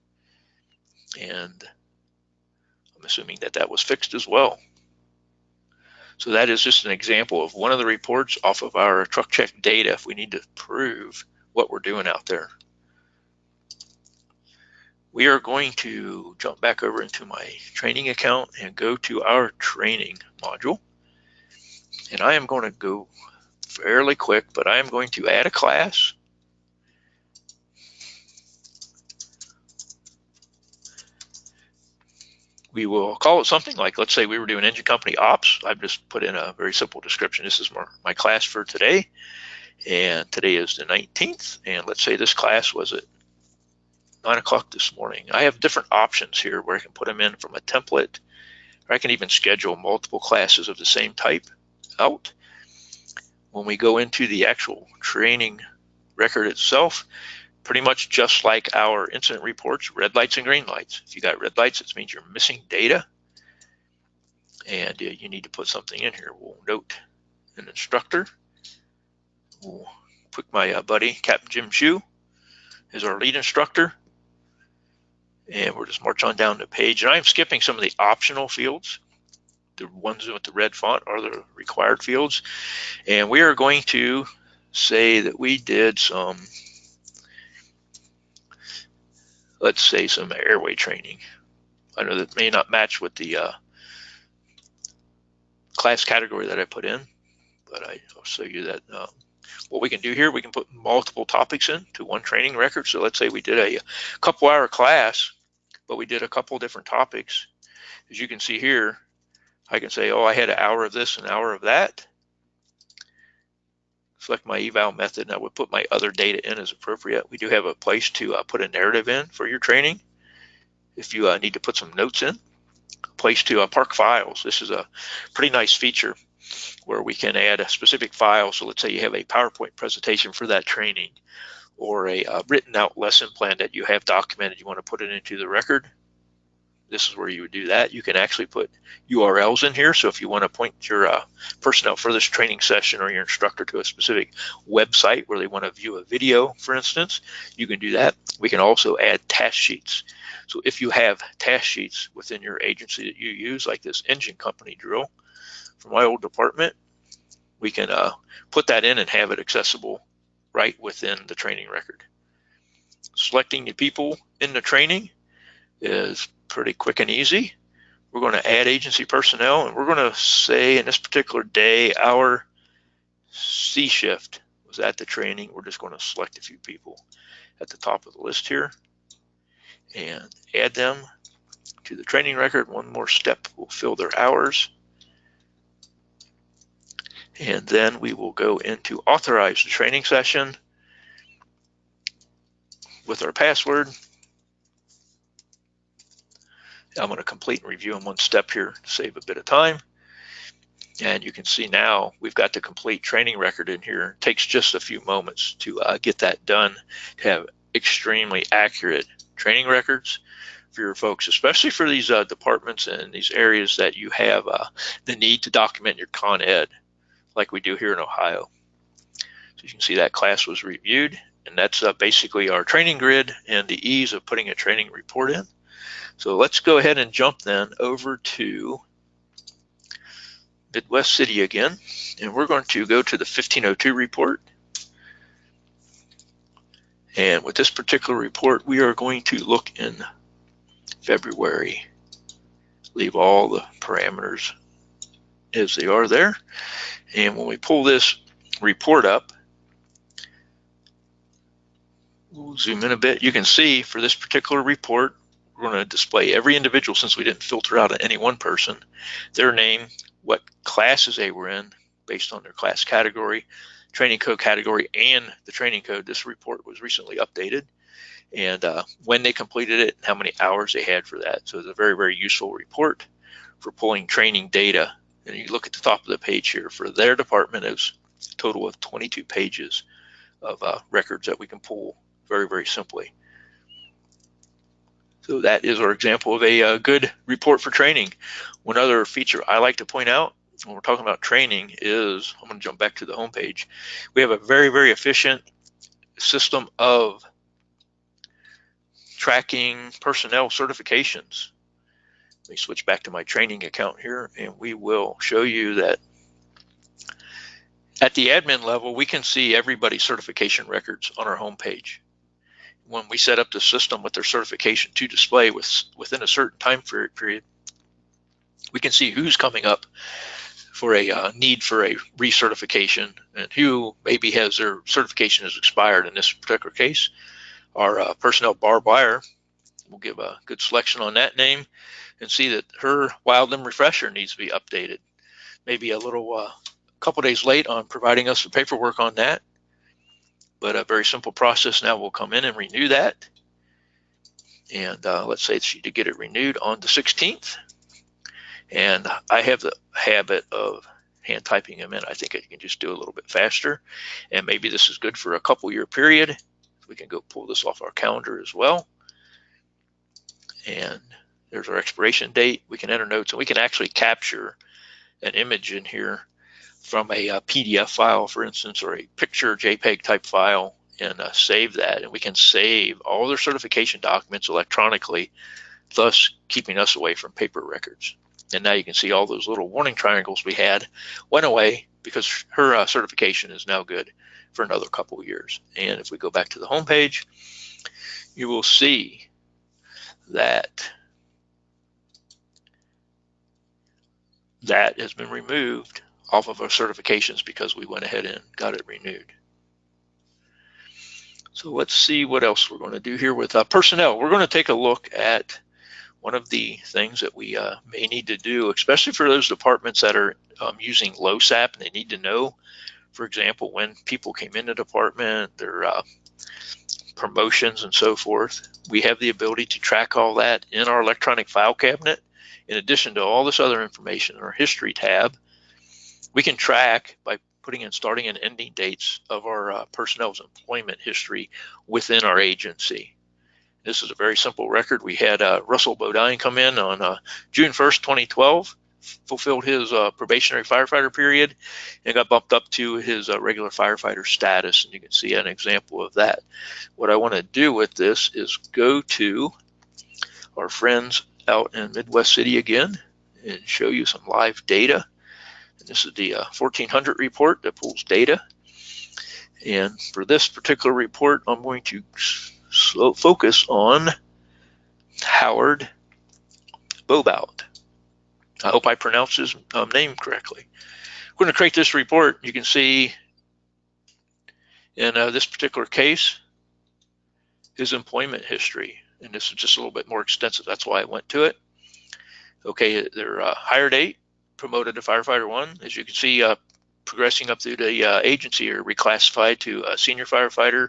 and I'm assuming that that was fixed as well. So that is just an example of one of the reports off of our truck check data if we need to prove what we're doing out there. We are going to jump back over into my training account and go to our training module. And I am going to go fairly quick, but I am going to add a class. We will call it something like, let's say we were doing engine company ops. I've just put in a very simple description. This is my class for today. And today is the 19th. And let's say this class was at 9 o'clock this morning. I have different options here where I can put them in from a template, or I can even schedule multiple classes of the same type out. When we go into the actual training record itself, pretty much just like our incident reports, red lights and green lights. If you got red lights, it means you're missing data and you need to put something in here. We'll note an instructor. We'll put my buddy, Captain Jim Shue, as our lead instructor. And we'll just march on down the page. And I'm skipping some of the optional fields. The ones with the red font are the required fields. And we are going to say that we did some, let's say some airway training. I know that may not match with the class category that I put in, but I'll show you that what we can do here, we can put multiple topics into one training record. So let's say we did a couple-hour class, but we did a couple different topics. As you can see here, I can say, oh, I had an hour of this, an hour of that. Select my eval method, and I would put my other data in as appropriate. We do have a place to put a narrative in for your training. If you need to put some notes in, a place to park files. This is a pretty nice feature where we can add a specific file. So let's say you have a PowerPoint presentation for that training, or a written out lesson plan that you have documented, you want to put it into the record. This is where you would do that. You can actually put URLs in here. So if you want to point your personnel for this training session or your instructor to a specific website where they want to view a video, for instance, you can do that. We can also add task sheets. So if you have task sheets within your agency that you use, like this engine company drill from my old department, we can put that in and have it accessible right within the training record. Selecting the people in the training is pretty quick and easy. We're going to add agency personnel, and we're going to say in this particular day, our C shift was at the training. We're just going to select a few people at the top of the list here and add them to the training record. One more step will fill their hours. And then we will go into authorize the training session with our password. I'm going to complete and review in one step here to save a bit of time. And you can see now we've got the complete training record in here. It takes just a few moments to get that done, to have extremely accurate training records for your folks, especially for these departments and these areas that you have the need to document your Con Ed, like we do here in Ohio. So you can see that class was reviewed, and that's basically our training grid and the ease of putting a training report in. So let's go ahead and jump then over to Midwest City again, and we're going to go to the 1502 report. And with this particular report, we are going to look in February. Leave all the parameters as they are there. And when we pull this report up, we'll zoom in a bit. You can see for this particular report, we're going to display every individual, since we didn't filter out any one person, their name, what classes they were in based on their class category, training code category, and the training code. This report was recently updated, and when they completed it, and how many hours they had for that. So it's a very, very useful report for pulling training data. And you look at the top of the page here, for their department, it was a total of 22 pages of records that we can pull very, very simply. So that is our example of a good report for training. One other feature I like to point out when we're talking about training is, I'm going to jump back to the home page. We have a very, very efficient system of tracking personnel certifications. Let me switch back to my training account here, and we will show you that At the admin level, we can see everybody's certification records on our homepage. When we set up the system with their certification to display within a certain time period, we can see who's coming up for a need for a recertification and who maybe has their certification has expired. In this particular case, our personnel barbed wire will give a good selection on that name and see that her wildland refresher needs to be updated. Maybe a little couple days late on providing us the paperwork on that, but a very simple process. Now we'll come in and renew that. And let's say she did get it renewed on the 16th. And I have the habit of hand typing them in. I think I can just do a little bit faster. And maybe this is good for a couple-year period. We can go pull this off our calendar as well. And there's our expiration date. We can enter notes, and we can actually capture an image in here from a PDF file, for instance, or a picture JPEG type file, and save that. And we can save all their certification documents electronically, thus keeping us away from paper records. And now you can see all those little warning triangles we had went away because her certification is now good for another couple of years. And if we go back to the home page, you will see that that has been removed off of our certifications because we went ahead and got it renewed. So let's see what else we're going to do here with personnel. We're going to take a look at one of the things that we may need to do, especially for those departments that are using low SAP, and they need to know, for example, when people came in the department, their promotions and so forth. We have the ability to track all that in our electronic file cabinet. In addition to all this other information in our history tab, we can track by putting in starting and ending dates of our personnel's employment history within our agency. This is a very simple record. We had Russell Bodine come in on June 1st, 2012, fulfilled his probationary firefighter period, and got bumped up to his regular firefighter status. And you can see an example of that. What I want to do with this is go to our friends out in Midwest City again and show you some live data. And this is the 1400 report that pulls data. And for this particular report, I'm going to focus on Howard Bobout. I hope I pronounced his name correctly. We're going to create this report. You can see in this particular case, his employment history. And this is just a little bit more extensive. That's why I went to it. Okay, their hire date, promoted to firefighter 1. As you can see, progressing up through the agency, or reclassified to a senior firefighter,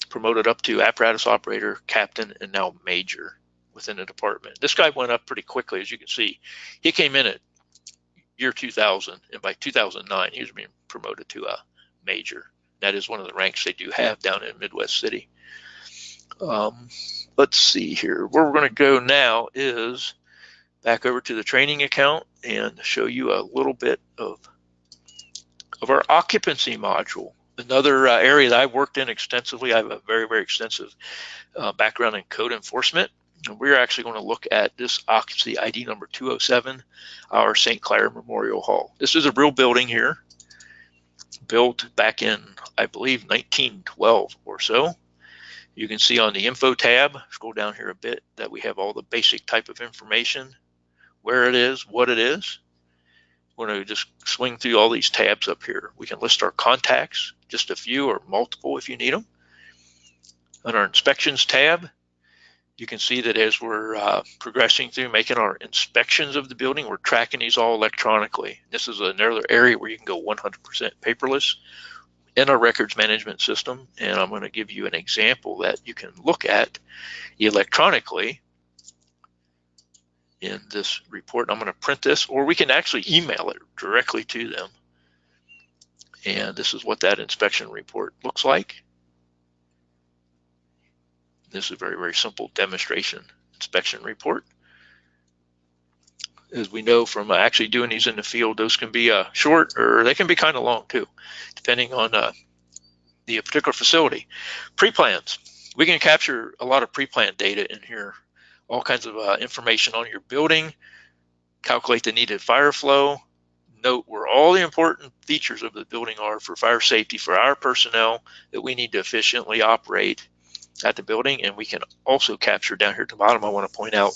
promoted up to apparatus operator, captain, and now major within the department. This guy went up pretty quickly. As you can see, he came in at year 2000, and by 2009 he was being promoted to a major. That is one of the ranks they do have down in Midwest City. Let's see here. Where we're going to go now is back over to the training account and show you a little bit of our occupancy module. Another area that I've worked in extensively. I have a very, very extensive background in code enforcement. And we're actually going to look at this occupancy ID number 207, our St. Clair Memorial Hall. This is a real building here, built back in, I believe, 1912 or so. You can see on the info tab, scroll down here a bit, that we have all the basic type of information, where it is, what it is. We're going to just swing through all these tabs up here. We can list our contacts, just a few or multiple if you need them. On our inspections tab, you can see that as we're progressing through making our inspections of the building, we're tracking these all electronically. This is another area where you can go 100% paperless in our records management system. And I'm going to give you an example that you can look at electronically in this report. I'm going to print this, or we can actually email it directly to them. And this is what that inspection report looks like. This is a very, very simple demonstration inspection report. As we know from actually doing these in the field, those can be short, or they can be kind of long too, depending on the particular facility. Pre-plans. We can capture a lot of pre-plan data in here. All kinds of information on your building, calculate the needed fire flow, note where all the important features of the building are for fire safety for our personnel that we need to efficiently operate at the building. And we can also capture down here at the bottom, I want to point out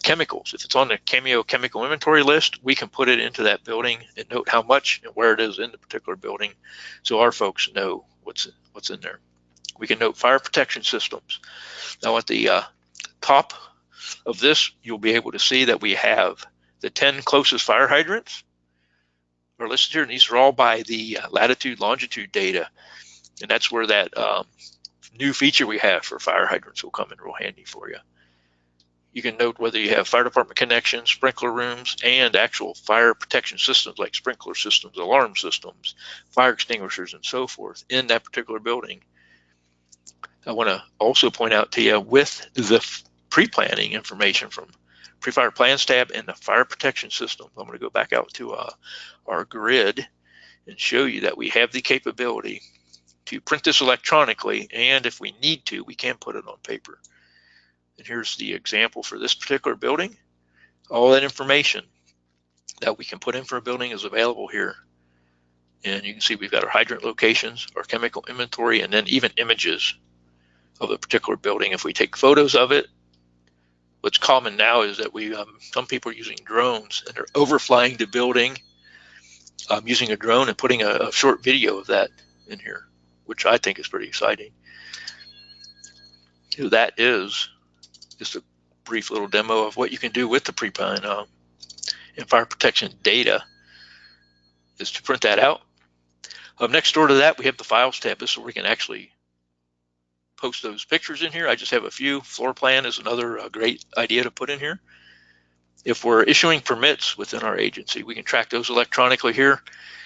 chemicals. If it's on the Cameo chemical inventory list, we can put it into that building and note how much and where it is in the particular building, so our folks know what's in there. We can note fire protection systems. Now at the top of this, you'll be able to see that we have the 10 closest fire hydrants are listed here, and these are all by the latitude, longitude data, and that's where that new feature we have for fire hydrants will come in real handy for you. You can note whether you have fire department connections, sprinkler rooms, and actual fire protection systems like sprinkler systems, alarm systems, fire extinguishers, and so forth in that particular building. I want to also point out to you with the pre-planning information from pre-fire plans tab and the fire protection system. I'm going to go back out to our grid and show you that we have the capability to print this electronically, and if we need to, we can put it on paper. And here's the example for this particular building. All that information that we can put in for a building is available here. And you can see we've got our hydrant locations, our chemical inventory, and then even images of the particular building. If we take photos of it, what's common now is that some people are using drones and they're overflying the building using a drone and putting a short video of that in here, which I think is pretty exciting. So that is just a brief little demo of what you can do with the pre-plan and fire protection data, is to print that out. Next door to that, we have the files tab. This is where we can actually post those pictures in here. I just have a few. Floor plan is another great idea to put in here. If we're issuing permits within our agency, we can track those electronically here.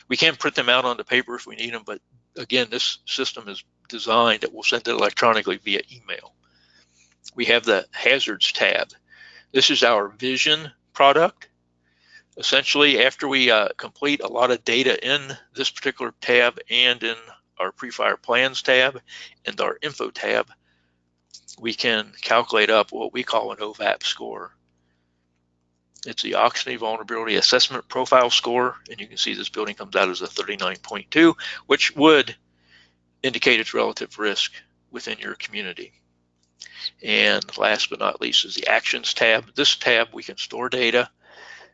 We can print them out onto paper if we need them, but again, this system is designed that we'll send it electronically via email. We have the hazards tab. This is our vision product. Essentially, after we complete a lot of data in this particular tab and in our pre-fire plans tab and our info tab, we can calculate up what we call an OVAP score. It's the Oxney Vulnerability Assessment Profile Score, and you can see this building comes out as a 39.2, which would indicate its relative risk within your community. And last but not least is the Actions tab. This tab, we can store data.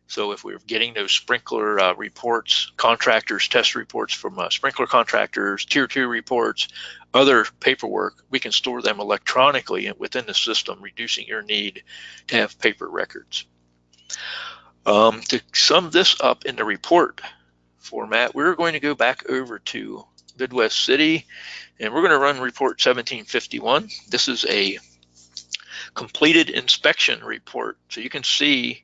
So if we're getting those sprinkler reports, contractors, test reports from sprinkler contractors, tier 2 reports, other paperwork, we can store them electronically within the system, reducing your need to have paper records. To sum this up in the report format, we're going to go back over to Midwest City, and we're going to run report 1751. This is a completed inspection report. So you can see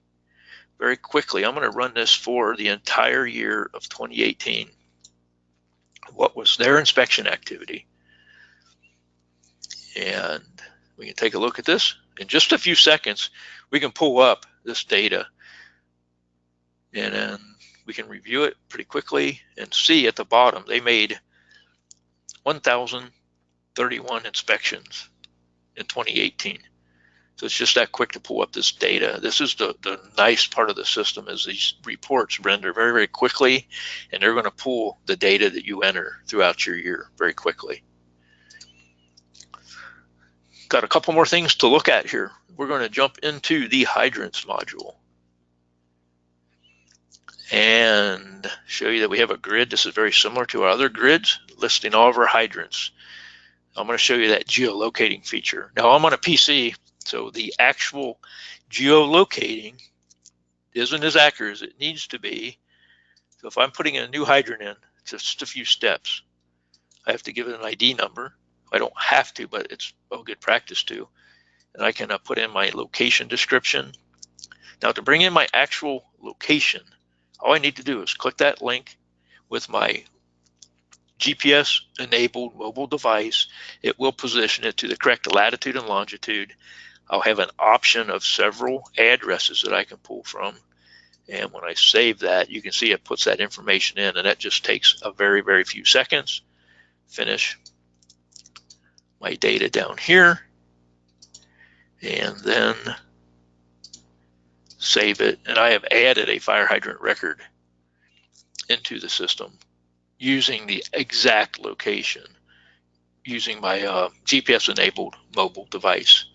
very quickly, I'm going to run this for the entire year of 2018. What was their inspection activity? And we can take a look at this. In just a few seconds, we can pull up this data, and then we can review it pretty quickly and see at the bottom they made 1,031 inspections in 2018. So it's just that quick to pull up this data. This is the nice part of the system, is these reports render very, very quickly, and they're going to pull the data that you enter throughout your year very quickly. Got a couple more things to look at here. We're going to jump into the hydrants module and show you that we have a grid. This is very similar to our other grids, listing all of our hydrants. I'm going to show you that geolocating feature. Now I'm on a PC, so the actual geolocating isn't as accurate as it needs to be. So if I'm putting in a new hydrant in, it's just a few steps. I have to give it an ID number. I don't have to, but it's a good practice to. And I can put in my location description. Now to bring in my actual location, all I need to do is click that link with my GPS enabled mobile device. It will position it to the correct latitude and longitude. I'll have an option of several addresses that I can pull from. And when I save that, you can see it puts that information in, and that just takes a very, very few seconds. Finish my data down here, and then save it. And I have added a fire hydrant record into the system using the exact location using my GPS-enabled mobile device.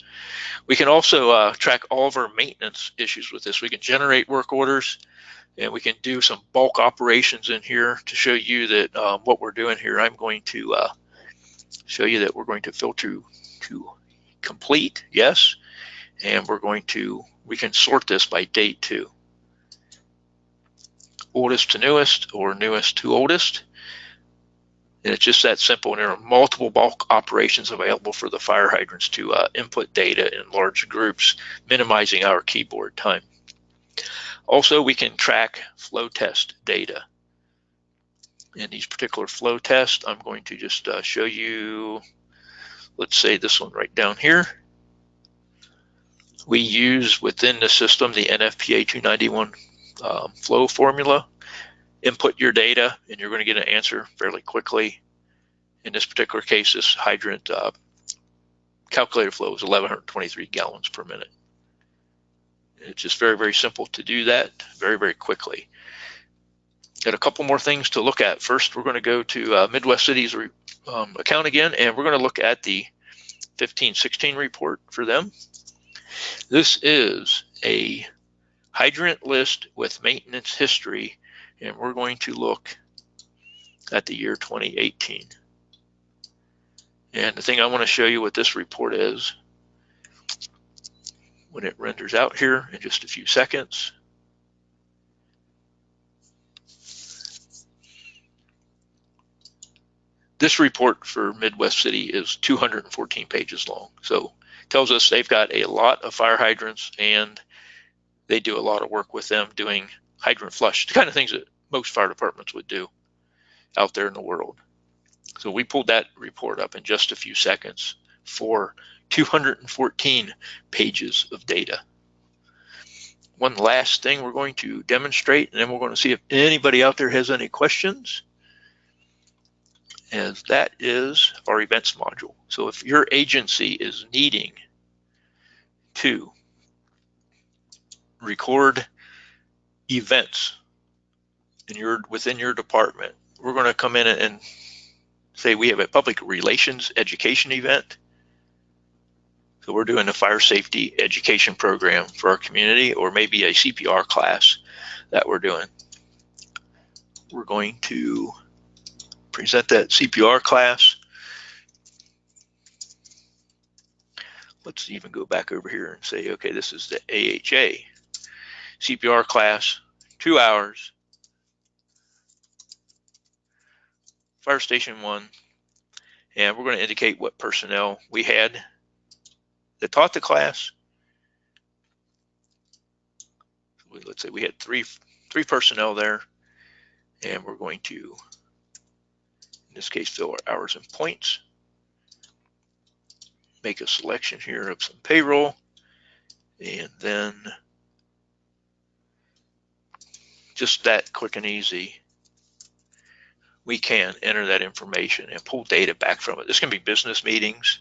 We can also track all of our maintenance issues with this. We can generate work orders, and we can do some bulk operations in here to show you that what we're doing here. I'm going to show you that we're going to filter to complete, yes, and we can sort this by date too. Oldest to newest or newest to oldest. And it's just that simple. And there are multiple bulk operations available for the fire hydrants to input data in large groups, minimizing our keyboard time. Also, we can track flow test data. In these particular flow tests, I'm going to just show you, let's say this one right down here. We use within the system the NFPA 291 flow formula. Input your data and you're going to get an answer fairly quickly. In this particular case, this hydrant calculated flow is 1,123 gallons per minute. It's just very, very simple to do that very, very quickly. Got a couple more things to look at. First, we're going to go to Midwest City's account again, and we're going to look at the 1516 report for them. This is a hydrant list with maintenance history, and we're going to look at the year 2018. And the thing I want to show you what this report is when it renders out here in just a few seconds. This report for Midwest City is 214 pages long. So it tells us they've got a lot of fire hydrants and they do a lot of work with them doing hydrant flush, the kind of things that most fire departments would do out there in the world. So we pulled that report up in just a few seconds for 214 pages of data. One last thing we're going to demonstrate, and then we're going to see if anybody out there has any questions, and that is our events module. So if your agency is needing to record events within your department, we're going to come in and say we have a public relations education event. So we're doing a fire safety education program for our community, or maybe a CPR class that we're doing. We're going to present that CPR class. Let's even go back over here and say, okay, this is the AHA CPR class, 2 hours, Fire Station 1, and we're going to indicate what personnel we had that taught the class. Let's say we had three personnel there, and we're going to, in this case, fill our hours and points, make a selection here of some payroll, and then just that quick and easy, we can enter that information and pull data back from it. This can be business meetings,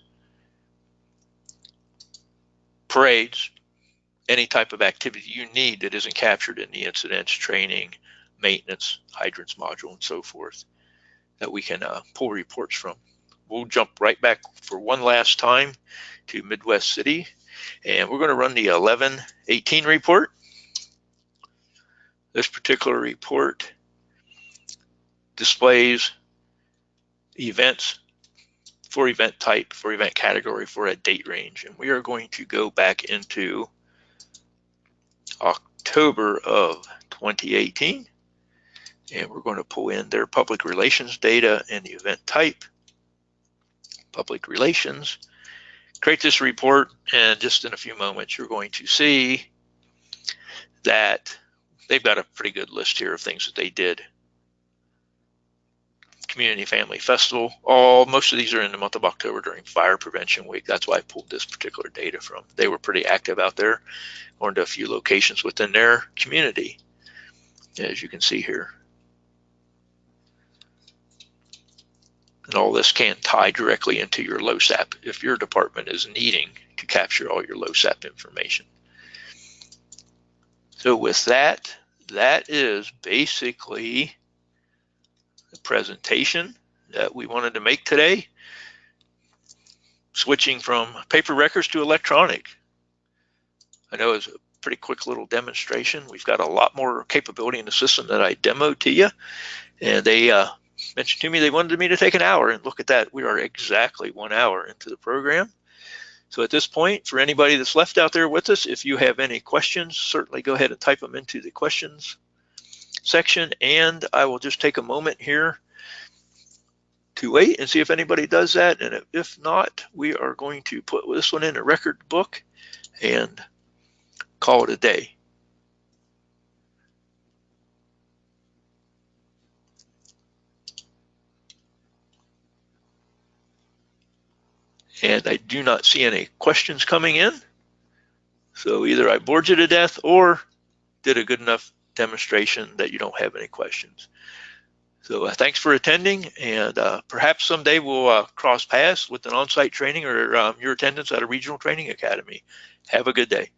parades, any type of activity you need that isn't captured in the incidents, training, maintenance, hydrants module, and so forth, that we can pull reports from. We'll jump right back for one last time to Midwest City, and we're going to run the 1118 report. This particular report displays events for event type, for event category, for a date range. And we are going to go back into October of 2018, and we're going to pull in their public relations data and the event type, public relations, create this report, and just in a few moments you're going to see that they've got a pretty good list here of things that they did. Community Family Festival, most of these are in the month of October during Fire Prevention Week. That's why I pulled this particular data from. They were pretty active out there, going to a few locations within their community, as you can see here. And all this can tie directly into your LOSAP if your department is needing to capture all your LOSAP information. So with that, that is basically the presentation that we wanted to make today, switching from paper records to electronic. I know it's a pretty quick little demonstration. We've got a lot more capability in the system that I demoed to you, and they mentioned to me they wanted me to take an hour, and look at that, we are exactly 1 hour into the program. So at this point, for anybody that's left out there with us, if you have any questions, certainly go ahead and type them into the questions section, and I will just take a moment here to wait and see if anybody does that. And if not, we are going to put this one in a record book and call it a day. And I do not see any questions coming in. So either I bored you to death or did a good enough demonstration that you don't have any questions. So thanks for attending, and perhaps someday we'll cross paths with an on-site training or your attendance at a regional training academy. Have a good day.